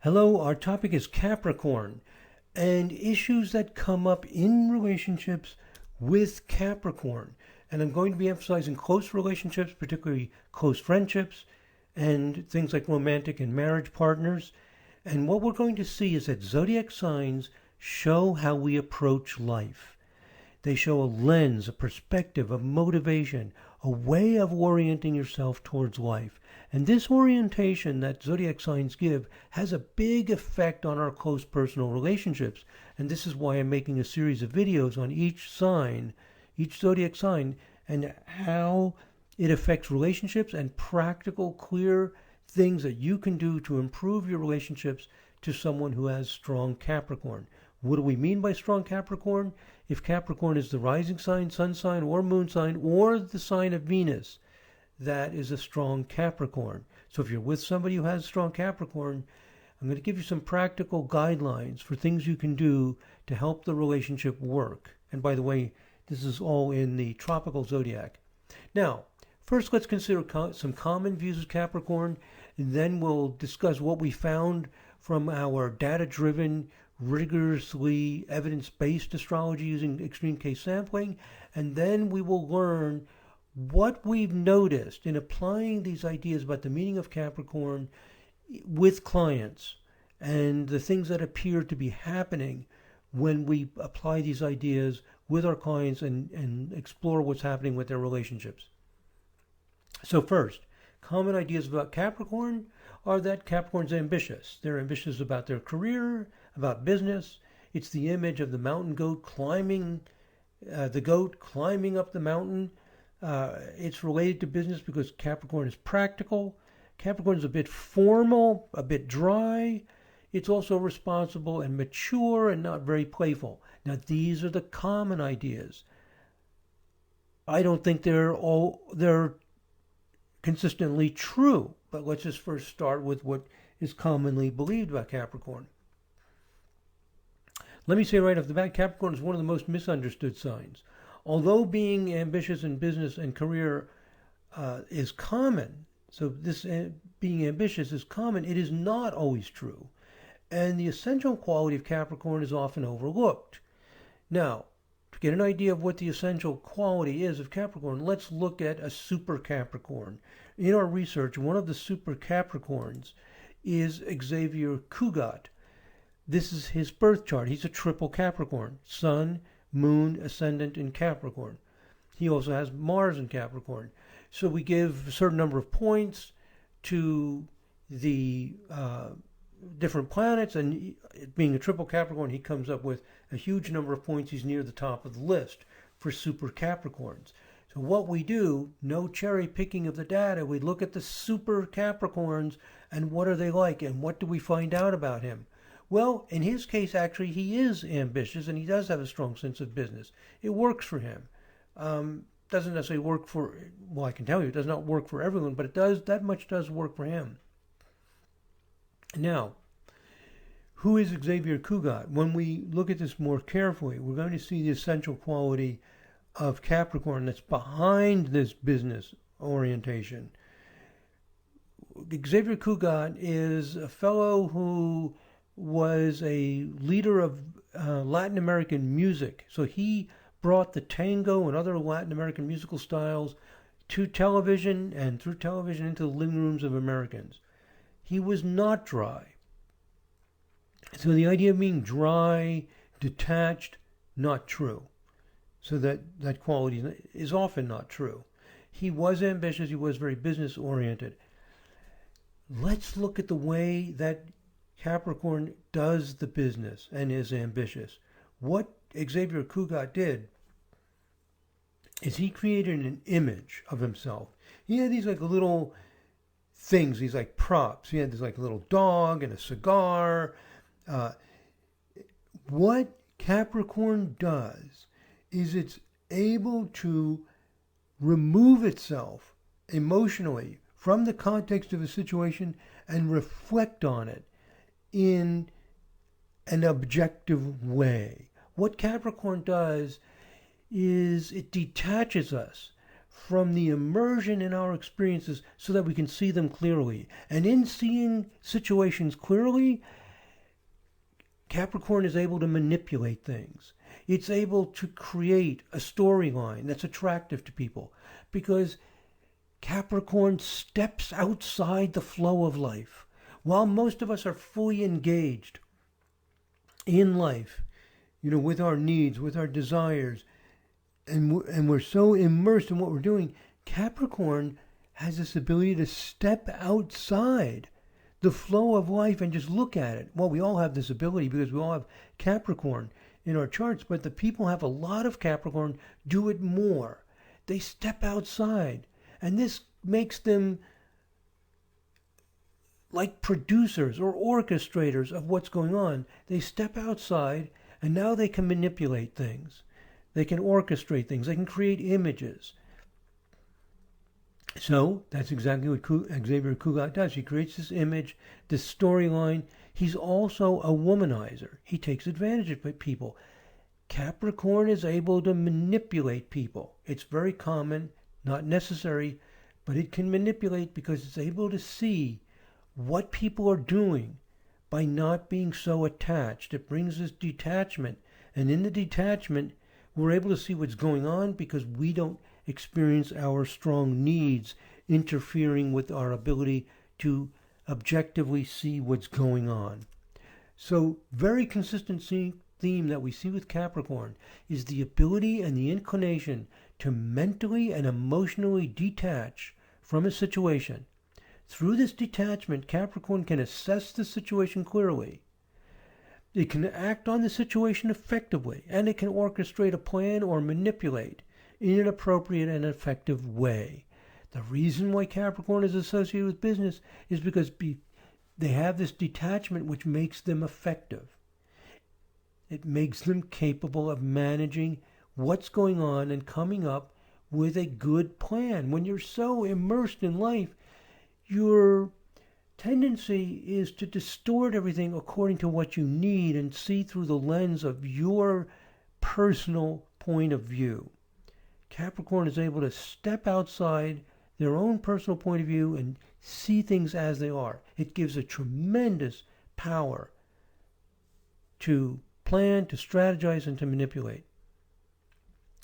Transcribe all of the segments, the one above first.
Hello, our topic is Capricorn and issues that come up in relationships with Capricorn. And I'm going to be emphasizing close relationships, particularly close friendships, and things like romantic and marriage partners. And what we're going to see is that zodiac signs show how we approach life. They show a lens, a perspective, a motivation, a way of orienting yourself towards life. And this orientation that zodiac signs give has a big effect on our close personal relationships. And this is why I'm making a series of videos on each sign, each zodiac sign, and how it affects relationships and practical, clear things that you can do to improve your relationships to someone who has strong Capricorn. What do we mean by strong Capricorn? If Capricorn is the rising sign, sun sign, or moon sign, or the sign of Venus, that is a strong Capricorn. So if you're with somebody who has strong Capricorn, I'm going to give you some practical guidelines for things you can do to help the relationship work. And by the way, this is all in the tropical zodiac. Now, first let's consider some common views of Capricorn, and then we'll discuss what we found from our data-driven, rigorously evidence-based astrology using extreme case sampling, and then we will learn what we've noticed in applying these ideas about the meaning of Capricorn with clients and the things that appear to be happening when we apply these ideas with our clients and explore what's happening with their relationships. So first, common ideas about Capricorn are that Capricorn's ambitious. They're ambitious about their career, about business. It's the image of the mountain goat climbing, the goat climbing up the mountain. It's related to business because Capricorn is practical. Capricorn is a bit formal, a bit dry. It's also responsible and mature and not very playful. Now, these are the common ideas. I don't think they're consistently true, but let's just first start with what is commonly believed about Capricorn. Let me say right off the bat, Capricorn is one of the most misunderstood signs. Although being ambitious in business and career is common, so this being ambitious is common, it is not always true. And the essential quality of Capricorn is often overlooked. Now, to get an idea of what the essential quality is of Capricorn, let's look at a super Capricorn. In our research, one of the super Capricorns is Xaviar Cugat. This is his birth chart. He's a triple Capricorn, Sun, Moon, Ascendant in Capricorn. He also has Mars in Capricorn. So we give a certain number of points to the different planets, and being a triple Capricorn, he comes up with a huge number of points. He's near the top of the list for super Capricorns. So what we do, no cherry picking of the data, we look at the super Capricorns and what are they like and what do we find out about him? Well, in his case, actually, he is ambitious and he does have a strong sense of business. It works for him. Doesn't necessarily work for, well, I can tell you, it does not work for everyone, but it does, that much does work for him. Now, who is Xaviar Cugat? When we look at this more carefully, we're going to see the essential quality of Capricorn that's behind this business orientation. Xaviar Cugat is a fellow who was a leader of Latin American music. So he brought the tango and other Latin American musical styles to television and through television into the living rooms of Americans. He was not dry. So the idea of being dry, detached, not true. So that quality is often not true. He was ambitious. He was very business oriented. Let's look at the way that Capricorn does the business and is ambitious. What Xaviar Cugat did is he created an image of himself. He had these like little things, these like props. He had this like little dog and a cigar. What Capricorn does is it's able to remove itself emotionally from the context of a situation and reflect on it in an objective way. What Capricorn does is it detaches us from the immersion in our experiences so that we can see them clearly. And in seeing situations clearly, Capricorn is able to manipulate things. It's able to create a storyline that's attractive to people because Capricorn steps outside the flow of life. While most of us are fully engaged in life, with our needs, with our desires, and we're so immersed in what we're doing, Capricorn has this ability to step outside the flow of life and just look at it. Well, we all have this ability because we all have Capricorn in our charts, but the people who have a lot of Capricorn do it more. They step outside, and this makes them like producers or orchestrators of what's going on. They step outside, and now they can manipulate things. They can orchestrate things. They can create images. So that's exactly what Xaviar Cugat does. He creates this image, this storyline. He's also a womanizer. He takes advantage of people. Capricorn is able to manipulate people. It's very common, not necessary, but it can manipulate because it's able to see what people are doing by not being so attached. It brings this detachment. And in the detachment, we're able to see what's going on because we don't experience our strong needs interfering with our ability to objectively see what's going on. So, very consistent theme that we see with Capricorn is the ability and the inclination to mentally and emotionally detach from a situation. Through this detachment, Capricorn can assess the situation clearly. It can act on the situation effectively, and it can orchestrate a plan or manipulate in an appropriate and effective way. The reason why Capricorn is associated with business is because they have this detachment which makes them effective. It makes them capable of managing what's going on and coming up with a good plan. When you're so immersed in life, your tendency is to distort everything according to what you need and see through the lens of your personal point of view. Capricorn is able to step outside their own personal point of view and see things as they are. It gives a tremendous power to plan, to strategize, and to manipulate.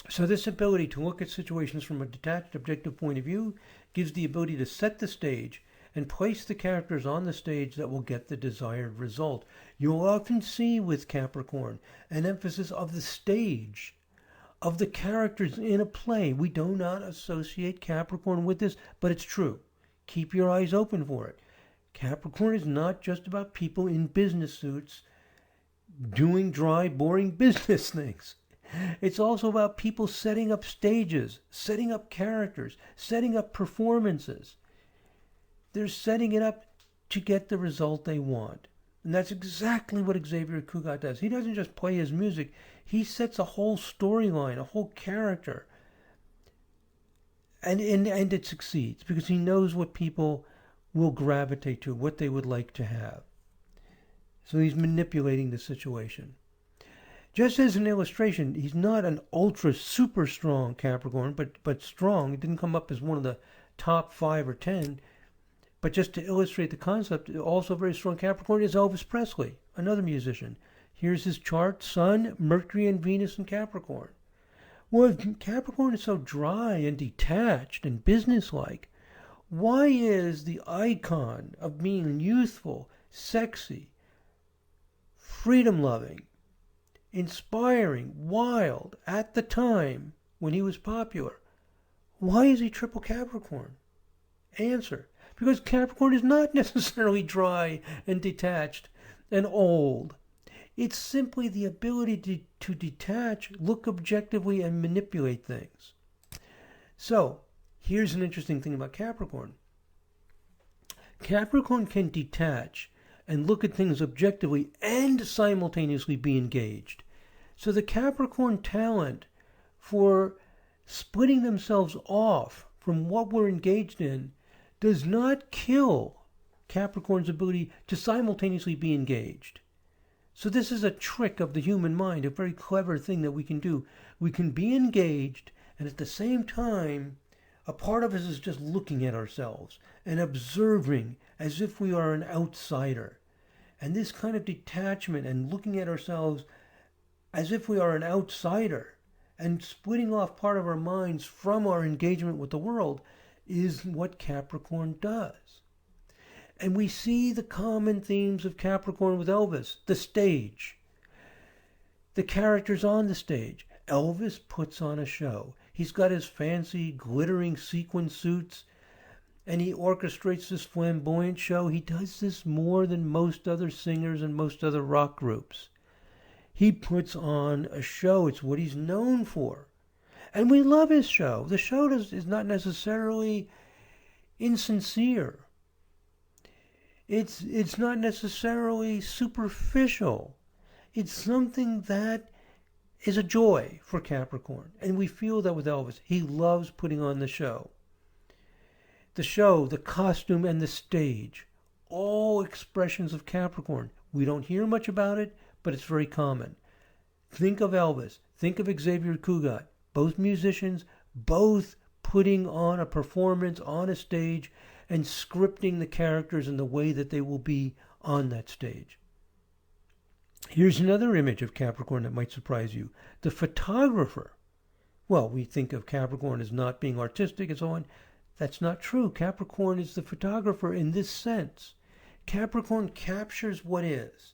So this ability to look at situations from a detached, objective point of view gives the ability to set the stage and place the characters on the stage that will get the desired result. You'll often see with Capricorn an emphasis of the stage, of the characters in a play. We do not associate Capricorn with this, but it's true. Keep your eyes open for it. Capricorn is not just about people in business suits doing dry, boring business things. It's also about people setting up stages, setting up characters, setting up performances. They're setting it up to get the result they want. And that's exactly what Xaviar Cugat does. He doesn't just play his music. He sets a whole storyline, a whole character. And it succeeds because he knows what people will gravitate to, what they would like to have. So he's manipulating the situation. Just as an illustration, he's not an ultra super strong Capricorn, but strong. It didn't come up as one of the top 5 or 10. But just to illustrate the concept, also very strong Capricorn is Elvis Presley, another musician. Here's his chart: Sun, Mercury, and Venus in Capricorn. Well, if Capricorn is so dry and detached and businesslike, why is the icon of being youthful, sexy, freedom-loving, inspiring, wild at the time when he was popular, why is he triple Capricorn? Answer: because Capricorn is not necessarily dry and detached and old. It's simply the ability to detach, look objectively, and manipulate things. So, here's an interesting thing about Capricorn. Capricorn can detach and look at things objectively and simultaneously be engaged. So the Capricorn talent for splitting themselves off from what we're engaged in does not kill Capricorn's ability to simultaneously be engaged. So this is a trick of the human mind, a very clever thing that we can do. We can be engaged and at the same time A part of us is just looking at ourselves and observing as if we are an outsider. And this kind of detachment and looking at ourselves as if we are an outsider and splitting off part of our minds from our engagement with the world is what Capricorn does. And we see the common themes of Capricorn with Elvis, the stage, the characters on the stage. Elvis puts on a show. He's got his fancy glittering sequin suits and he orchestrates this flamboyant show. He does this more than most other singers and most other rock groups. He puts on a show. It's what he's known for. And we love his show. The show is not necessarily insincere. It's not necessarily superficial. It's something that is a joy for Capricorn. And we feel that with Elvis. He loves putting on the show. The show, the costume, and the stage. All expressions of Capricorn. We don't hear much about it, but it's very common. Think of Elvis. Think of Xaviar Cugat. Both musicians, both putting on a performance on a stage and scripting the characters in the way that they will be on that stage. Here's another image of Capricorn that might surprise you. The photographer. Well, we think of Capricorn as not being artistic and so on. That's not true. Capricorn is the photographer in this sense. Capricorn captures what is,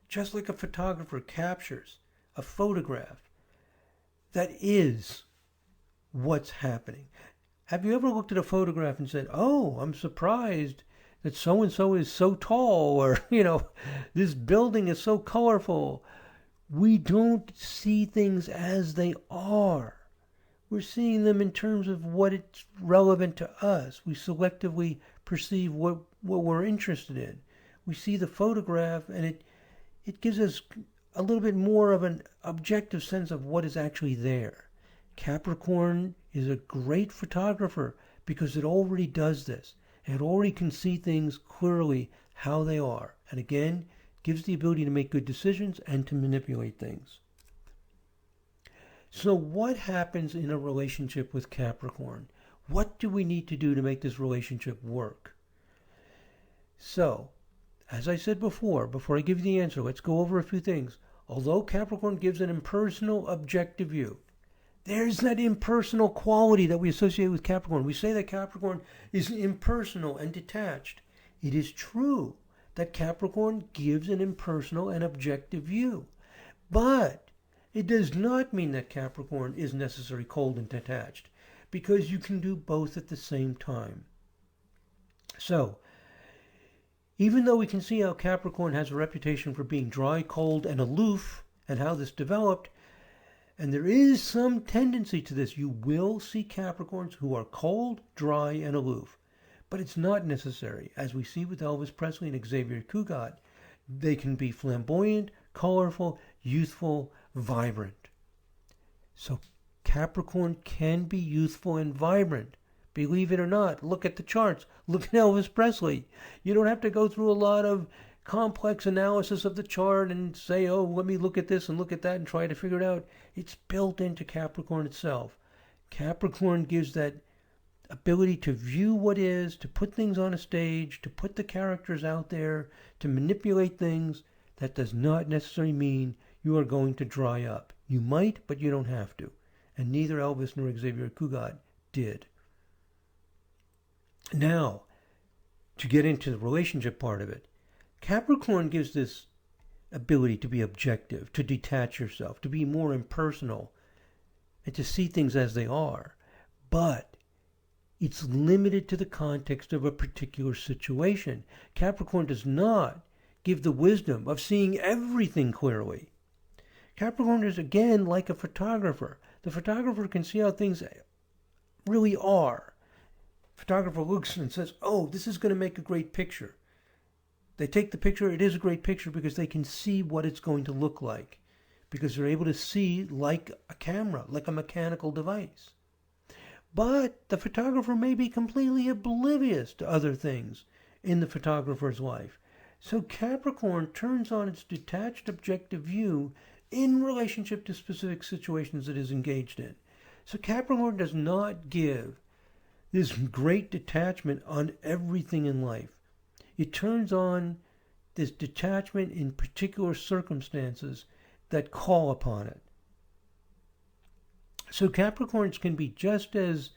just like a photographer captures a photograph that is what's happening. Have you ever looked at a photograph and said, oh, I'm surprised that so-and-so is so tall, or, this building is so colorful? We don't see things as they are. We're seeing them in terms of what it's relevant to us. We selectively perceive what we're interested in. We see the photograph and it gives us a little bit more of an objective sense of what is actually there. Capricorn is a great photographer because it already does this. It already can see things clearly how they are. And again, gives the ability to make good decisions and to manipulate things. So what happens in a relationship with Capricorn? What do we need to do to make this relationship work? So, as I said before I give you the answer, let's go over a few things. Although Capricorn gives an impersonal, objective view, there's that impersonal quality that we associate with Capricorn. We say that Capricorn is impersonal and detached. It is true that Capricorn gives an impersonal and objective view. But it does not mean that Capricorn is necessarily cold and detached, because you can do both at the same time. So, even though we can see how Capricorn has a reputation for being dry, cold, and aloof, and how this developed, and there is some tendency to this, you will see Capricorns who are cold, dry, and aloof. But it's not necessary. As we see with Elvis Presley and Xaviar Cugat, they can be flamboyant, colorful, youthful, vibrant. So Capricorn can be youthful and vibrant. Believe it or not, look at the charts. Look at Elvis Presley. You don't have to go through a lot of complex analysis of the chart and say, oh, let me look at this and look at that and try to figure it out. It's built into Capricorn itself. Capricorn gives that ability to view what is, to put things on a stage, to put the characters out there, to manipulate things. That does not necessarily mean you are going to dry up. You might, but you don't have to. And neither Elvis nor Xaviar Cugat did. Now, to get into the relationship part of it, Capricorn gives this ability to be objective, to detach yourself, to be more impersonal, and to see things as they are. But it's limited to the context of a particular situation. Capricorn does not give the wisdom of seeing everything clearly. Capricorn is, again, like a photographer. The photographer can see how things really are. Photographer looks and says, oh, this is going to make a great picture. They take the picture, it is a great picture because they can see what it's going to look like. Because they're able to see like a camera, like a mechanical device. But the photographer may be completely oblivious to other things in the photographer's life. So Capricorn turns on its detached objective view in relationship to specific situations it is engaged in. So Capricorn does not give this great detachment on everything in life. It turns on this detachment in particular circumstances that call upon it. So Capricorns can be just as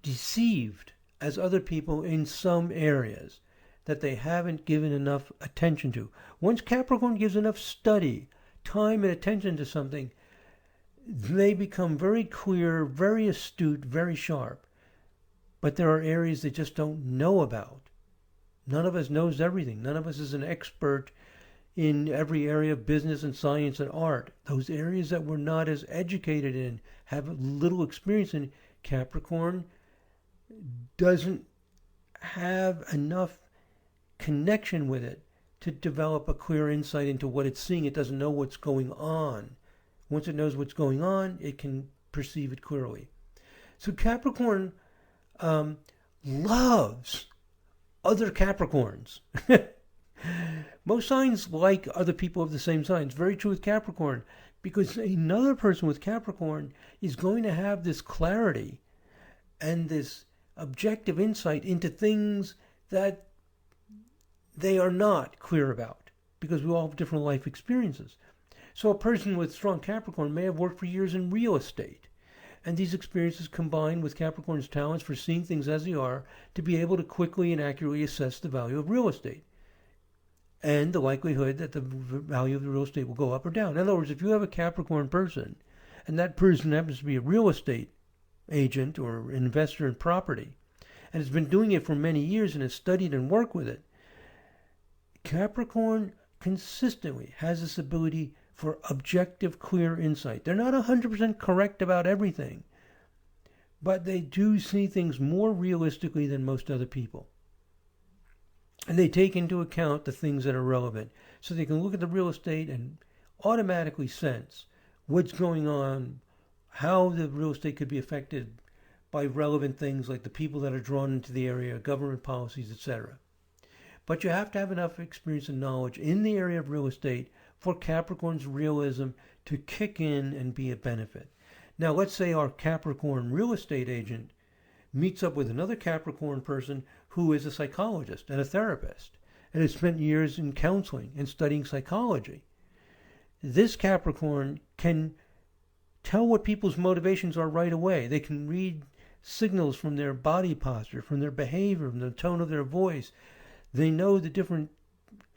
deceived as other people in some areas that they haven't given enough attention to. Once Capricorn gives enough study, time, and attention to something, they become very clear, very astute, very sharp. But there are areas they just don't know about. None of us knows everything. None of us is an expert in every area of business and science and art. Those areas that we're not as educated in, have little experience in, Capricorn doesn't have enough connection with it to develop a clear insight into what it's seeing. It doesn't know what's going on. Once it knows what's going on, it can perceive it clearly. So Capricorn loves other Capricorns. Most signs like other people of the same sign. It's very true with Capricorn, because another person with Capricorn is going to have this clarity and this objective insight into things that they are not clear about, because we all have different life experiences. So a person with strong Capricorn may have worked for years in real estate, and these experiences combine with Capricorn's talents for seeing things as they are to be able to quickly and accurately assess the value of real estate and the likelihood that the value of the real estate will go up or down. In other words, if you have a Capricorn person and that person happens to be a real estate agent or investor in property and has been doing it for many years and has studied and worked with it, Capricorn consistently has this ability for objective, clear insight. They're not 100% correct about everything, but they do see things more realistically than most other people. And they take into account the things that are relevant. So they can look at the real estate and automatically sense what's going on, how the real estate could be affected by relevant things like the people that are drawn into the area, government policies, etc. But you have to have enough experience and knowledge in the area of real estate for Capricorn's realism to kick in and be a benefit. Now, let's say our Capricorn real estate agent meets up with another Capricorn person who is a psychologist and a therapist and has spent years in counseling and studying psychology. This Capricorn can tell what people's motivations are right away. They can read signals from their body posture, from their behavior, from the tone of their voice. They know the different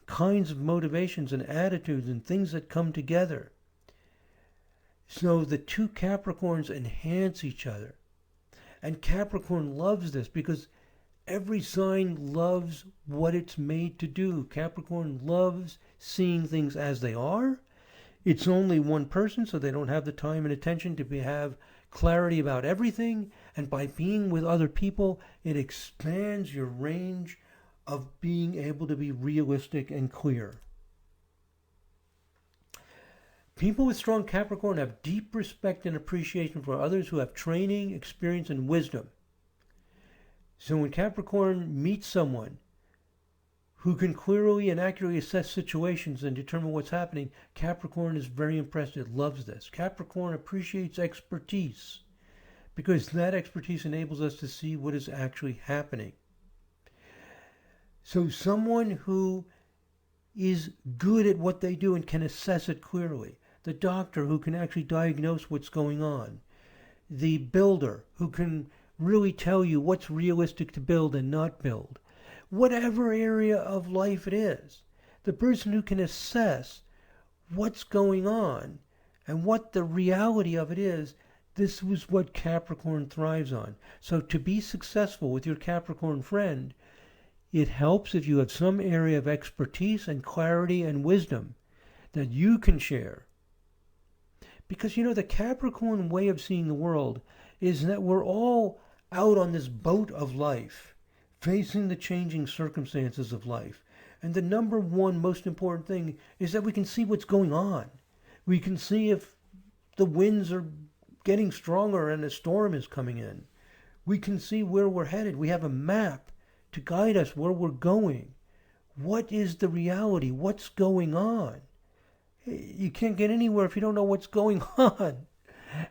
kinds of motivations and attitudes and things that come together. So the two Capricorns enhance each other. And Capricorn loves this because every sign loves what it's made to do. Capricorn loves seeing things as they are. It's only one person, so they don't have the time and attention to have clarity about everything. And by being with other people, it expands your range of being able to be realistic and clear. People with strong Capricorn have deep respect and appreciation for others who have training, experience, and wisdom. So when Capricorn meets someone who can clearly and accurately assess situations and determine what's happening, Capricorn is very impressed. It loves this. Capricorn appreciates expertise because that expertise enables us to see what is actually happening. So someone who is good at what they do and can assess it clearly. The doctor who can actually diagnose what's going on. The builder who can really tell you what's realistic to build and not build. Whatever area of life it is. The person who can assess what's going on and what the reality of it is, this was what Capricorn thrives on. So to be successful with your Capricorn friend, it helps if you have some area of expertise and clarity and wisdom that you can share. Because, the Capricorn way of seeing the world is that we're all out on this boat of life, facing the changing circumstances of life. And the number one most important thing is that we can see what's going on. We can see if the winds are getting stronger and a storm is coming in. We can see where we're headed. We have a map to guide us where we're going. What is the reality? What's going on? You can't get anywhere if you don't know what's going on.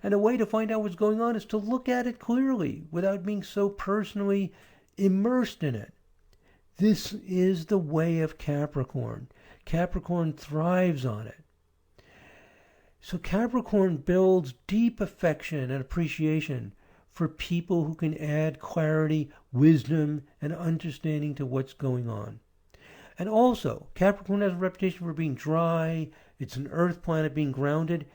And a way to find out what's going on is to look at it clearly without being so personally immersed in it. This is the way of Capricorn. Capricorn thrives on it. So Capricorn builds deep affection and appreciation for people who can add clarity, wisdom, and understanding to what's going on. And also, Capricorn has a reputation for being dry. It's an earth planet, being grounded.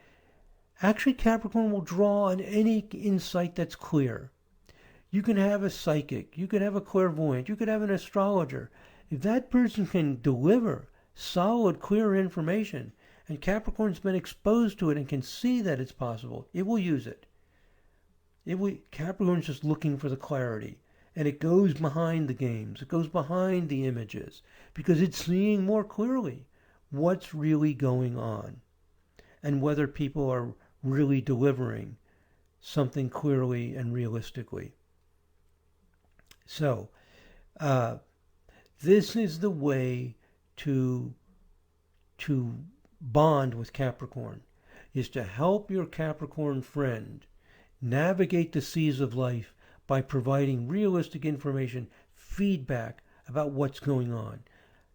Actually, Capricorn will draw on any insight that's clear. You can have a psychic, you could have a clairvoyant, you could have an astrologer. If that person can deliver solid, clear information, and Capricorn's been exposed to it and can see that it's possible, it will use it. Capricorn's just looking for the clarity. And it goes behind the games. It goes behind the images. Because it's seeing more clearly what's really going on. And whether people are really delivering something clearly and realistically. So, this is the way to bond with Capricorn. Is to help your Capricorn friend navigate the seas of life by providing realistic information, feedback about what's going on.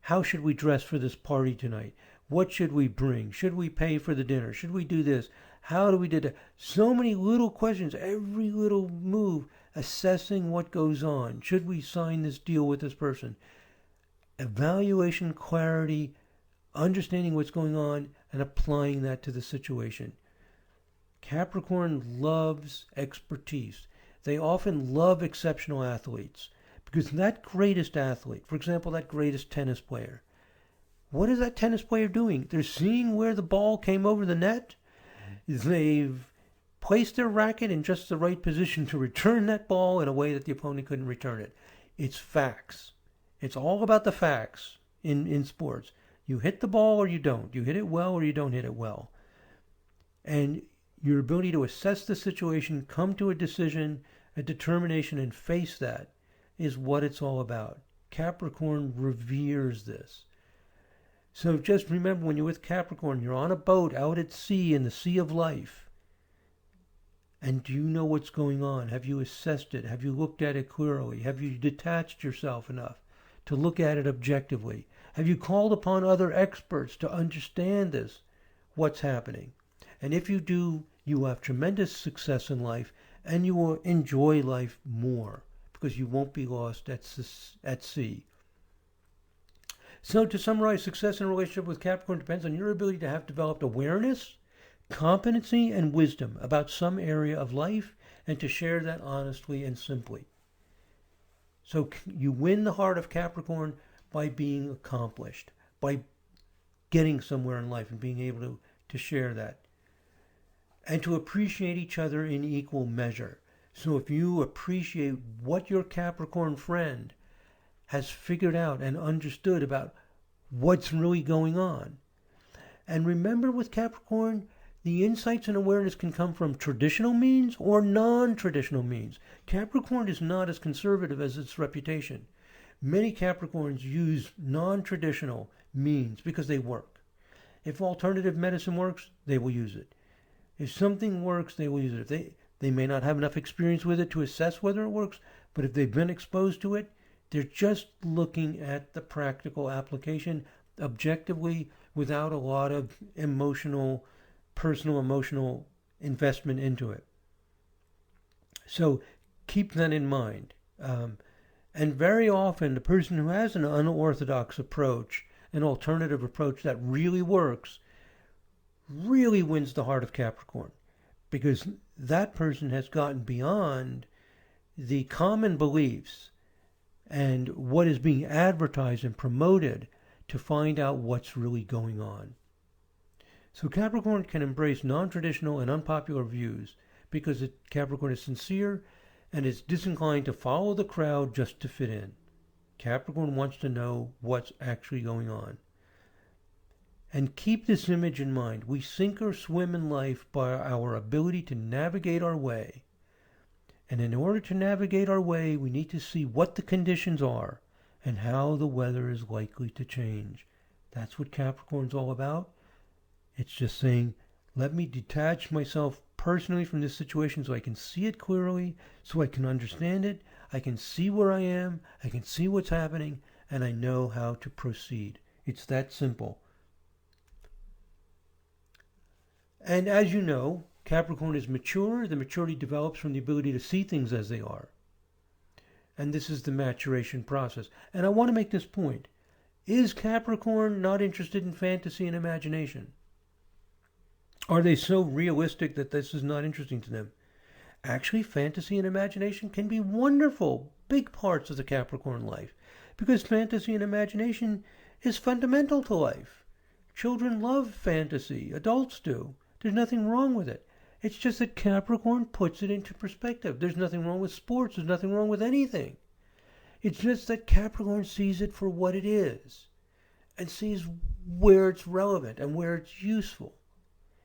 How should we dress for this party tonight? What should we bring? Should we pay for the dinner? Should we do this? How do we do that? So many little questions, every little move, assessing what goes on. Should we sign this deal with this person? Evaluation, clarity, understanding what's going on, and applying that to the situation. Capricorn loves expertise. They often love exceptional athletes because that greatest athlete, for example, that greatest tennis player, what is that tennis player doing? They're seeing where the ball came over the net. They've placed their racket in just the right position to return that ball in a way that the opponent couldn't return it. It's facts. It's all about the facts in sports. You hit the ball or you don't. You hit it well or you don't hit it well. And your ability to assess the situation, come to a decision, a determination, and face that is what it's all about. Capricorn reveres this. So just remember, when you're with Capricorn, you're on a boat out at sea in the sea of life. And do you know what's going on? Have you assessed it? Have you looked at it clearly? Have you detached yourself enough to look at it objectively? Have you called upon other experts to understand this, what's happening? And if you do, you will have tremendous success in life, and you will enjoy life more because you won't be lost at sea. So to summarize, success in a relationship with Capricorn depends on your ability to have developed awareness, competency, and wisdom about some area of life, and to share that honestly and simply. So you win the heart of Capricorn by being accomplished, by getting somewhere in life and being able to share that. And to appreciate each other in equal measure. So if you appreciate what your Capricorn friend has figured out and understood about what's really going on. And remember, with Capricorn, the insights and awareness can come from traditional means or non-traditional means. Capricorn is not as conservative as its reputation. Many Capricorns use non-traditional means because they work. If alternative medicine works, they will use it. If something works, they will use it. They may not have enough experience with it to assess whether it works, but if they've been exposed to it, they're just looking at the practical application objectively without a lot of personal emotional investment into it. So keep that in mind. And very often, the person who has an unorthodox approach, an alternative approach that really works, really wins the heart of Capricorn, because that person has gotten beyond the common beliefs and what is being advertised and promoted to find out what's really going on. So Capricorn can embrace non-traditional and unpopular views because Capricorn is sincere and is disinclined to follow the crowd just to fit in. Capricorn wants to know what's actually going on. And keep this image in mind. We sink or swim in life by our ability to navigate our way. And in order to navigate our way, we need to see what the conditions are and how the weather is likely to change. That's what Capricorn's all about. It's just saying, let me detach myself personally from this situation so I can see it clearly, so I can understand it. I can see where I am. I can see what's happening, and I know how to proceed. It's that simple. And as you know, Capricorn is mature. The maturity develops from the ability to see things as they are. And this is the maturation process. And I want to make this point. Is Capricorn not interested in fantasy and imagination? Are they so realistic that this is not interesting to them? Actually, fantasy and imagination can be wonderful, big parts of the Capricorn life, because fantasy and imagination is fundamental to life. Children love fantasy, adults do. There's nothing wrong with it. It's just that Capricorn puts it into perspective. There's nothing wrong with sports, there's nothing wrong with anything. It's just that Capricorn sees it for what it is and sees where it's relevant and where it's useful.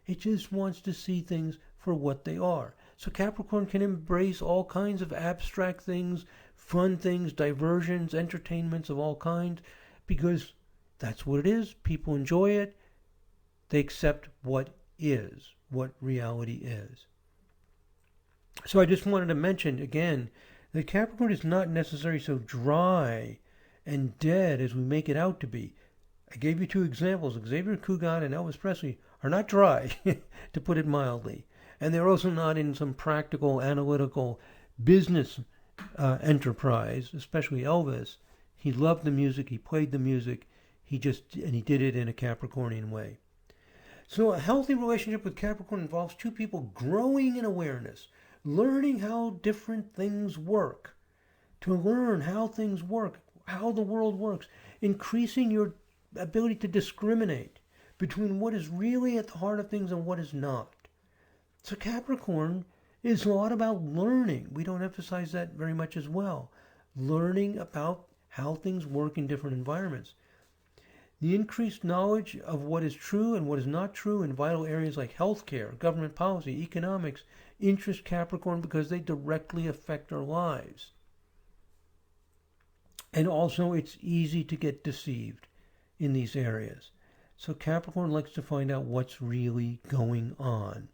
It just wants to see things for what they are. So Capricorn can embrace all kinds of abstract things, fun things, diversions, entertainments of all kinds, because that's what it is. People enjoy it. They accept what is, what reality is. So I just wanted to mention again that Capricorn is not necessarily so dry and dead as we make it out to be. I gave you two examples. Xaviar, Cugat, and Elvis Presley are not dry, to put it mildly. And they're also not in some practical, analytical business enterprise, especially Elvis. He loved the music. He played the music. He did it in a Capricornian way. So a healthy relationship with Capricorn involves two people growing in awareness, learning how different things work, to learn how things work, how the world works, increasing your ability to discriminate between what is really at the heart of things and what is not. So Capricorn is a lot about learning. We don't emphasize that very much as well. Learning about how things work in different environments. The increased knowledge of what is true and what is not true in vital areas like healthcare, government policy, economics, interest Capricorn because they directly affect our lives. And also it's easy to get deceived in these areas. So Capricorn likes to find out what's really going on.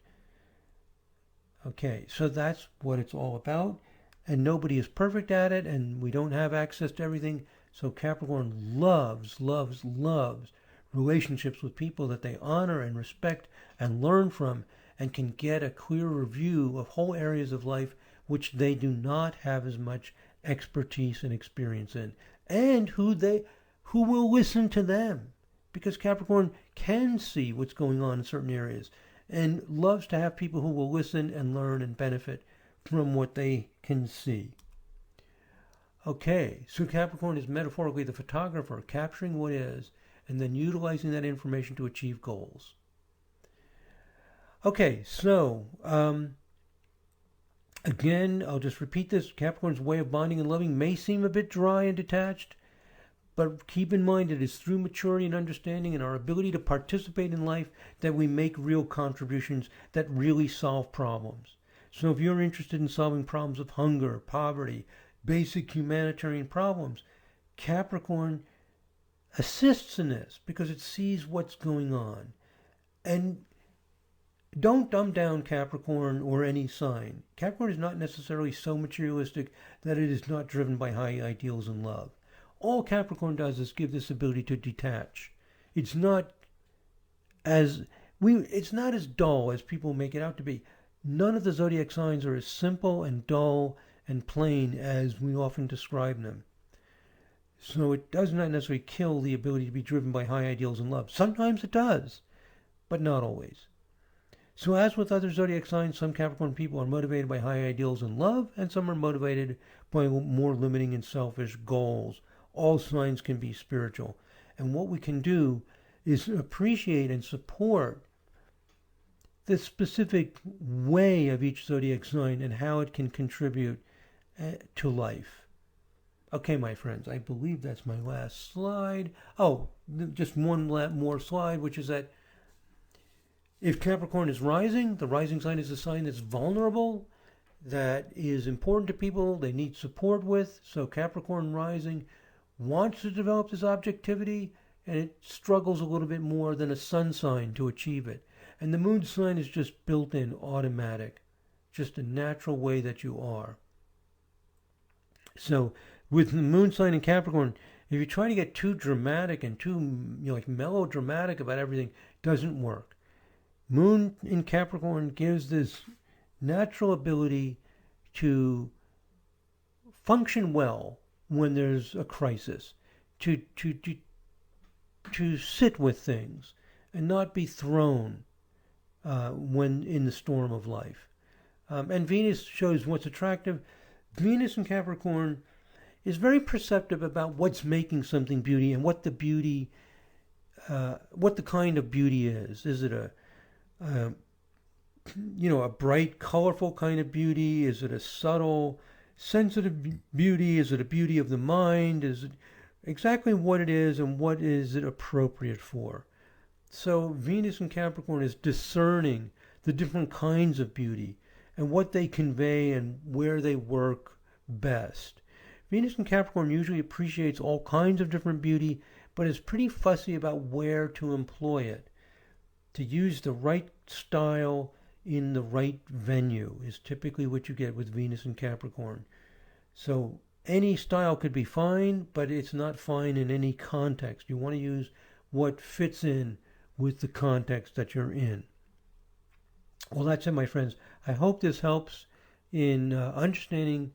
Okay, so that's what it's all about. And nobody is perfect at it, and we don't have access to everything. So Capricorn loves, loves, loves relationships with people that they honor and respect and learn from and can get a clearer view of whole areas of life which they do not have as much expertise and experience in. And who will listen to them. Because Capricorn can see what's going on in certain areas and loves to have people who will listen and learn and benefit from what they can see. Okay, so Capricorn is metaphorically the photographer, capturing what is and then utilizing that information to achieve goals. Okay, so again, I'll just repeat this. Capricorn's way of bonding and loving may seem a bit dry and detached, but keep in mind it is through maturity and understanding and our ability to participate in life that we make real contributions that really solve problems. So if you're interested in solving problems of hunger, poverty, basic humanitarian problems, Capricorn assists in this because it sees what's going on. And don't dumb down Capricorn or any sign. Capricorn is not necessarily so materialistic that it is not driven by high ideals and love. All Capricorn does is give this ability to detach. It's not as dull as people make it out to be. None of the zodiac signs are as simple and dull and plain as we often describe them. So it does not necessarily kill the ability to be driven by high ideals and love. Sometimes it does, but not always. So as with other zodiac signs, some Capricorn people are motivated by high ideals and love, and some are motivated by more limiting and selfish goals. All signs can be spiritual. And what we can do is appreciate and support the specific way of each zodiac sign and how it can contribute to life. Okay, my friends, I believe that's my last slide. Oh, just one more slide, which is that if Capricorn is rising, the rising sign is a sign that's vulnerable, that is important to people, they need support with. So Capricorn rising wants to develop this objectivity, and it struggles a little bit more than a sun sign to achieve it. And the moon sign is just built in, automatic, just a natural way that you are. So with the moon sign in Capricorn, if you try to get too dramatic and too like melodramatic about everything, it doesn't work. Moon in Capricorn gives this natural ability to function well when there's a crisis, to sit with things and not be thrown when in the storm of life. And Venus shows what's attractive. Venus in Capricorn is very perceptive about what's making something beauty and what the beauty, what the kind of beauty is. Is it a bright, colorful kind of beauty? Is it a subtle, sensitive beauty? Is it a beauty of the mind? Is it exactly what it is, and what is it appropriate for? So Venus in Capricorn is discerning the different kinds of beauty and what they convey and where they work best. Venus in Capricorn usually appreciates all kinds of different beauty, but is pretty fussy about where to employ it. To use the right style in the right venue is typically what you get with Venus in Capricorn. So any style could be fine, but it's not fine in any context. You want to use what fits in with the context that you're in. Well, that's it, my friends. I hope this helps in understanding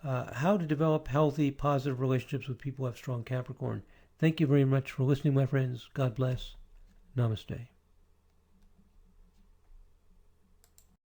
how to develop healthy, positive relationships with people who have strong Capricorn. Thank you very much for listening, my friends. God bless. Namaste.